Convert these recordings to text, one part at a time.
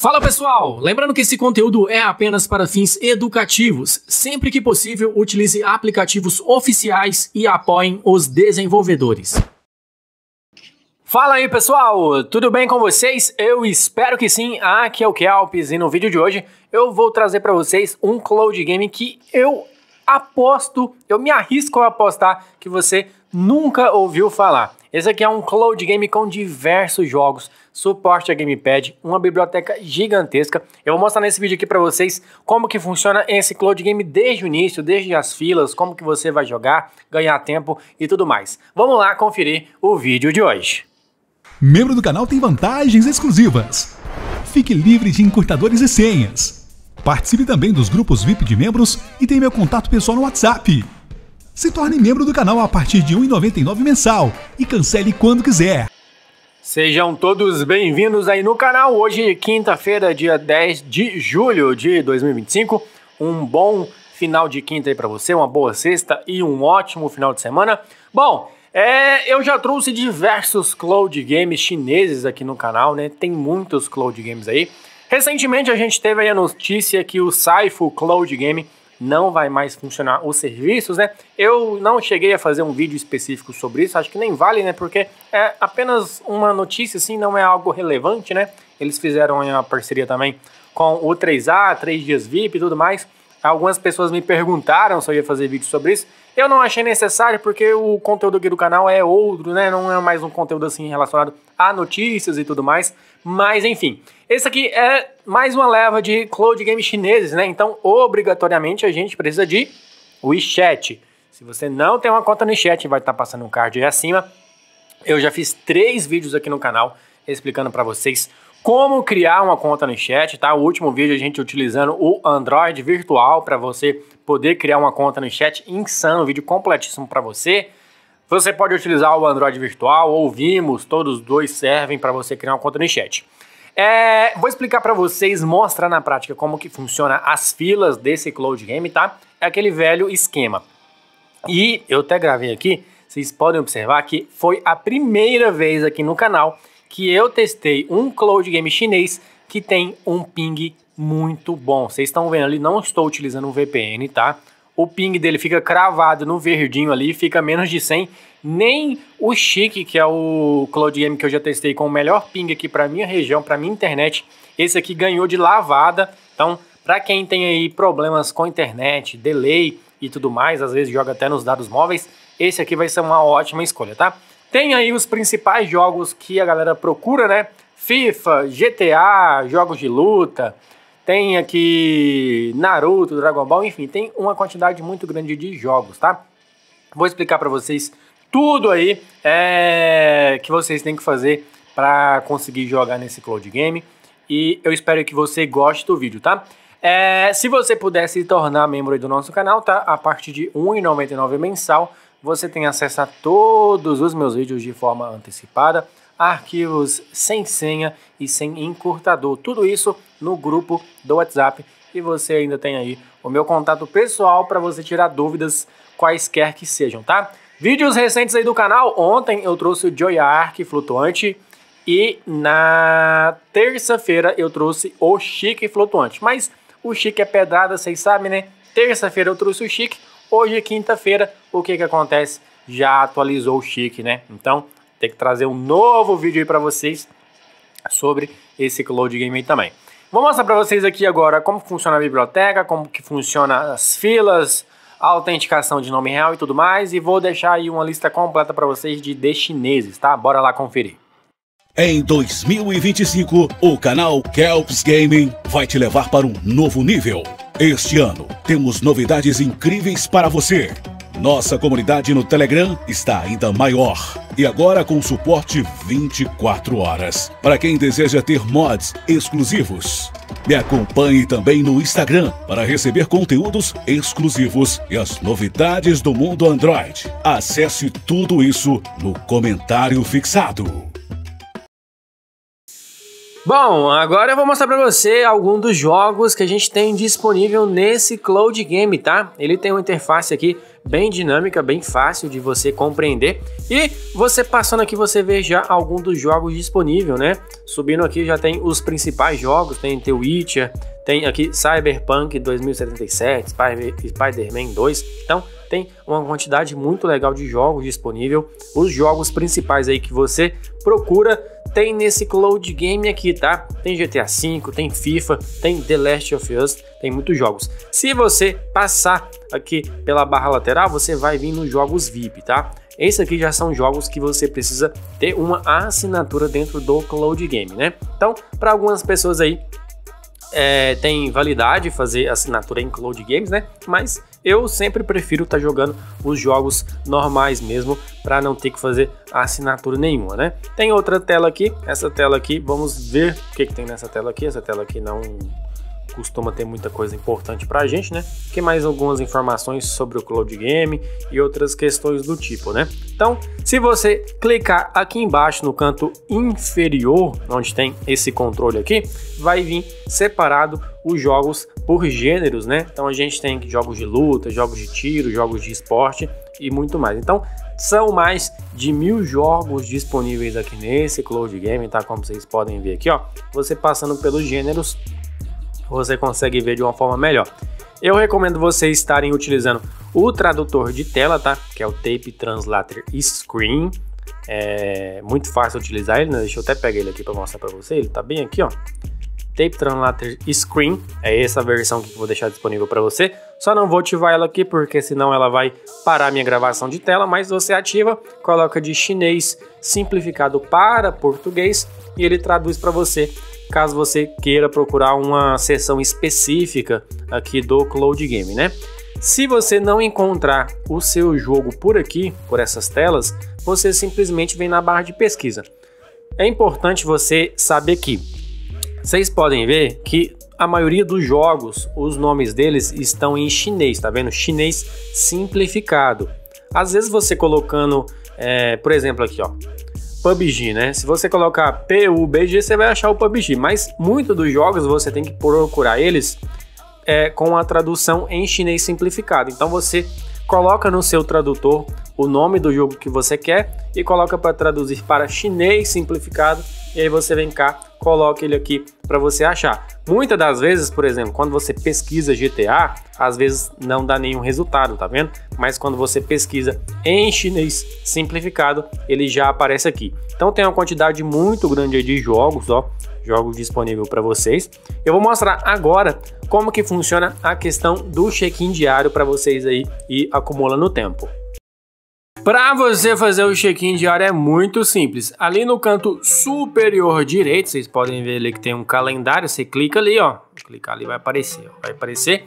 Fala pessoal, lembrando que esse conteúdo é apenas para fins educativos. Sempre que possível, utilize aplicativos oficiais e apoiem os desenvolvedores. Fala aí pessoal, tudo bem com vocês? Eu espero que sim, aqui é o Kelps e no vídeo de hoje eu vou trazer para vocês um cloud game que eu me arrisco a apostar que você nunca ouviu falar. Esse aqui é um cloud game com diversos jogos, suporte a gamepad, uma biblioteca gigantesca. Eu vou mostrar nesse vídeo aqui para vocês como que funciona esse cloud game desde o início, desde as filas, como que você vai jogar, ganhar tempo e tudo mais. Vamos lá conferir o vídeo de hoje. Membro do canal tem vantagens exclusivas. Fique livre de encurtadores e senhas. Participe também dos grupos VIP de membros e tem meu contato pessoal no WhatsApp. Se torne membro do canal a partir de R$ 1,99 mensal e cancele quando quiser. Sejam todos bem-vindos aí no canal. Hoje, quinta-feira, dia 10 de julho de 2025. Um bom final de quinta aí pra você, uma boa sexta e um ótimo final de semana. Bom, eu já trouxe diversos cloud games chineses aqui no canal, né? Tem muitos cloud games aí. Recentemente a gente teve aí a notícia que o Saifu Cloud Game não vai mais funcionar os serviços, né? Eu não cheguei a fazer um vídeo específico sobre isso, acho que nem vale, né? Porque é apenas uma notícia, assim, não é algo relevante, né? Eles fizeram a parceria também com o 3A, 3 dias VIP e tudo mais. Algumas pessoas me perguntaram se eu ia fazer vídeo sobre isso. Eu não achei necessário porque o conteúdo aqui do canal é outro, né? Não é mais um conteúdo assim relacionado a notícias e tudo mais. Mas enfim, esse aqui é mais uma leva de cloud games chineses, né? Então, obrigatoriamente, a gente precisa de WeChat. Se você não tem uma conta no WeChat, vai estar passando um card aí acima. Eu já fiz 3 vídeos aqui no canal explicando para vocês como criar uma conta no chat, tá? O último vídeo a gente utilizando o Android virtual para você poder criar uma conta no chat, insano, vídeo completíssimo para você. Você pode utilizar o Android virtual ou o Vimos, todos os dois servem para você criar uma conta no chat. Vou explicar para vocês, mostrar na prática como que funciona as filas desse cloud game, tá? É aquele velho esquema. E eu até gravei aqui, vocês podem observar que foi a primeira vez aqui no canal que eu testei um cloud game chinês que tem um ping muito bom. Vocês estão vendo ali, não estou utilizando um VPN, tá? O ping dele fica cravado no verdinho ali, fica menos de 100. Nem o Chique, que é o cloud game que eu já testei com o melhor ping aqui para minha região, para minha internet, esse aqui ganhou de lavada. Então, para quem tem aí problemas com internet, delay e tudo mais, às vezes joga até nos dados móveis, esse aqui vai ser uma ótima escolha, tá? Tem aí os principais jogos que a galera procura, né? FIFA, GTA, jogos de luta, tem aqui Naruto, Dragon Ball, enfim, tem uma quantidade muito grande de jogos, tá? Vou explicar para vocês tudo aí que vocês têm que fazer para conseguir jogar nesse cloud game e eu espero que você goste do vídeo, tá? Se você puder se tornar membro do nosso canal, tá? A partir de R$ 1,99 mensal, você tem acesso a todos os meus vídeos de forma antecipada, arquivos sem senha e sem encurtador, tudo isso no grupo do WhatsApp e você ainda tem aí o meu contato pessoal para você tirar dúvidas quaisquer que sejam, tá? Vídeos recentes aí do canal, ontem eu trouxe o Joy Arc flutuante e na terça-feira eu trouxe o Chique flutuante, mas o Chique é pedrada, vocês sabem, né? Terça-feira eu trouxe o Chique, hoje quinta-feira, o que acontece? Já atualizou o Chique, né? Então tem que trazer um novo vídeo aí para vocês sobre esse cloud game aí também. Vou mostrar para vocês aqui agora como funciona a biblioteca, como que funciona as filas, a autenticação de nome real e tudo mais. E vou deixar aí uma lista completa para vocês de chineses, tá? Bora lá conferir. Em 2025, o canal Kelps Gaming vai te levar para um novo nível. Este ano, temos novidades incríveis para você. Nossa comunidade no Telegram está ainda maior e agora com suporte 24 horas para quem deseja ter mods exclusivos. Me acompanhe também no Instagram para receber conteúdos exclusivos e as novidades do mundo Android. Acesse tudo isso no comentário fixado. Bom, agora eu vou mostrar para você alguns dos jogos que a gente tem disponível nesse cloud game, tá? Ele tem uma interface aqui bem dinâmica, bem fácil de você compreender. E você passando aqui, você vê já alguns dos jogos disponíveis, né? Subindo aqui já tem os principais jogos, tem The Witcher, tem aqui Cyberpunk 2077, Spider-Man 2, então tem uma quantidade muito legal de jogos disponível. Os jogos principais aí que você procura tem nesse cloud game aqui, tá? Tem GTA V, tem FIFA, tem The Last of Us, tem muitos jogos. Se você passar aqui pela barra lateral, você vai vir nos jogos VIP, tá? Esses aqui já são jogos que você precisa ter uma assinatura dentro do cloud game, né? Então, para algumas pessoas aí, tem validade fazer assinatura em cloud games, né? Mas eu sempre prefiro estar jogando os jogos normais mesmo, para não ter que fazer assinatura nenhuma, né? Tem outra tela aqui, essa tela aqui, vamos ver o que tem nessa tela aqui. Essa tela aqui não costuma ter muita coisa importante pra gente, né? Que mais algumas informações sobre o cloud game e outras questões do tipo, né? Então, se você clicar aqui embaixo no canto inferior, onde tem esse controle aqui, vai vir separado os jogos por gêneros, né? Então a gente tem jogos de luta, jogos de tiro, jogos de esporte e muito mais. Então são mais de 1000 jogos disponíveis aqui nesse cloud game, tá? Como vocês podem ver aqui, ó, você passando pelos gêneros, você consegue ver de uma forma melhor. Eu recomendo vocês estarem utilizando o tradutor de tela, tá? Que é o Tape Translator Screen. É muito fácil utilizar ele, né? Deixa eu até pegar ele aqui para mostrar para você. Ele tá bem aqui, ó. Tape Translator Screen, é essa versão que eu vou deixar disponível para você. Só não vou ativar ela aqui porque senão ela vai parar a minha gravação de tela, mas você ativa, coloca de chinês simplificado para português e ele traduz para você, caso você queira procurar uma seção específica aqui do cloud game, né? Se você não encontrar o seu jogo por aqui, por essas telas, você simplesmente vem na barra de pesquisa. É importante você saber que vocês podem ver que a maioria dos jogos, os nomes deles estão em chinês, tá vendo? Chinês simplificado. Às vezes você colocando, por exemplo aqui, ó, PUBG, né? Se você colocar PUBG, você vai achar o PUBG, mas muitos dos jogos você tem que procurar eles com a tradução em chinês simplificado. Então você coloca no seu tradutor o nome do jogo que você quer e coloca para traduzir para chinês simplificado, e aí você vem cá, coloca ele aqui para você achar. Muitas das vezes, por exemplo, quando você pesquisa GTA, às vezes não dá nenhum resultado, tá vendo? Mas quando você pesquisa em chinês simplificado, ele já aparece aqui. Então tem uma quantidade muito grande de jogos, ó, jogos disponíveis para vocês. Eu vou mostrar agora como que funciona a questão do check-in diário para vocês aí ir acumulando tempo. Para você fazer o check-in diário é muito simples. Ali no canto superior direito, vocês podem ver ali que tem um calendário. Você clica ali, ó. Clicar ali vai aparecer, ó. Vai aparecer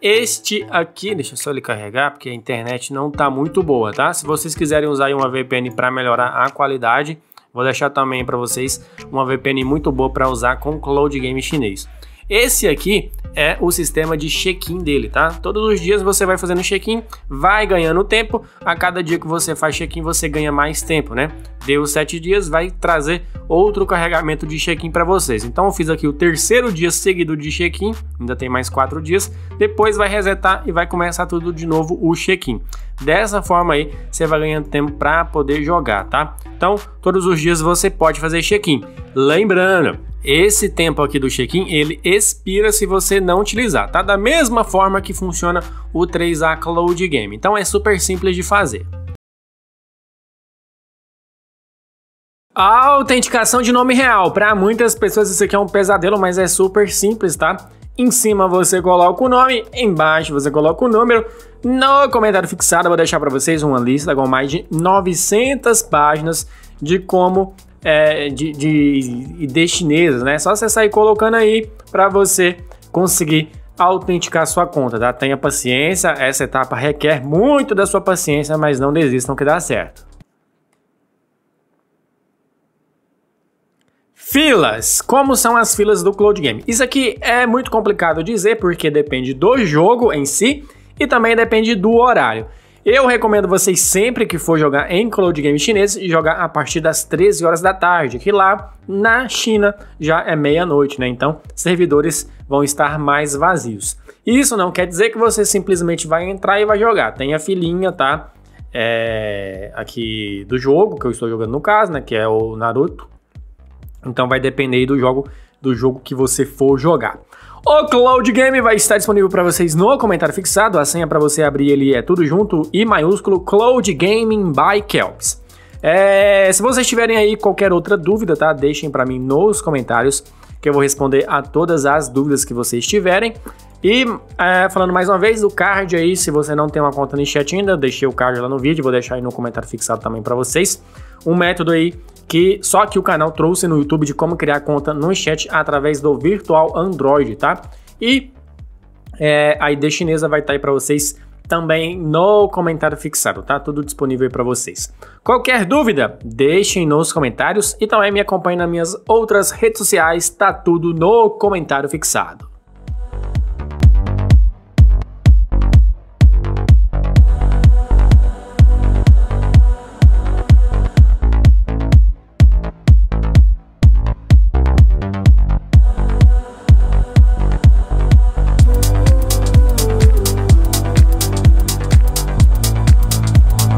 este aqui. Deixa eu só ele carregar, porque a internet não tá muito boa, tá? Se vocês quiserem usar uma VPN para melhorar a qualidade, vou deixar também para vocês uma VPN muito boa para usar com Cloud Game chinês. Esse aqui é o sistema de check-in dele, tá? Todos os dias você vai fazendo check-in, vai ganhando tempo. A cada dia que você faz check-in, você ganha mais tempo, né? Deu 7 dias, vai trazer outro carregamento de check-in para vocês. Então eu fiz aqui o terceiro dia seguido de check-in, ainda tem mais 4 dias. Depois vai resetar e vai começar tudo de novo o check-in. Dessa forma aí, você vai ganhando tempo para poder jogar, tá? Então, todos os dias você pode fazer check-in. Lembrando, esse tempo aqui do check-in, ele expira se você não utilizar, tá? Da mesma forma que funciona o 3A Cloud Game. Então é super simples de fazer. A autenticação de nome real. Para muitas pessoas isso aqui é um pesadelo, mas é super simples, tá? Em cima você coloca o nome, embaixo você coloca o número. No comentário fixado eu vou deixar para vocês uma lista com mais de 900 páginas de como de ID chinesas, né? Só você sair colocando aí para você conseguir autenticar sua conta, tá? Tenha paciência, essa etapa requer muito da sua paciência, mas não desistam que dá certo. Filas. Como são as filas do Cloud Game? Isso aqui é muito complicado dizer porque depende do jogo em si e também depende do horário. Eu recomendo vocês sempre que for jogar em cloud game chinês, jogar a partir das 13 horas da tarde, que lá na China já é meia-noite, né? Então, servidores vão estar mais vazios. Isso não quer dizer que você simplesmente vai entrar e vai jogar. Tem a filinha, tá? Aqui do jogo, que eu estou jogando no caso, né? Que é o Naruto. Então vai depender aí do jogo que você for jogar. O Cloud Game vai estar disponível para vocês no comentário fixado. A senha para você abrir ele é tudo junto e maiúsculo, Cloud Gaming by Kelps. Se vocês tiverem aí qualquer outra dúvida, tá? Deixem para mim nos comentários que eu vou responder a todas as dúvidas que vocês tiverem. E falando mais uma vez do card aí, se você não tem uma conta no chat ainda, eu deixei o card lá no vídeo, vou deixar aí no comentário fixado também para vocês. Um método aí que só que o canal trouxe no YouTube de como criar conta no chat através do Virtual Android, tá? E a ID chinesa vai estar aí para vocês também no comentário fixado, tá? Tudo disponível aí para vocês. Qualquer dúvida, deixem nos comentários e também me acompanhem nas minhas outras redes sociais, tá tudo no comentário fixado.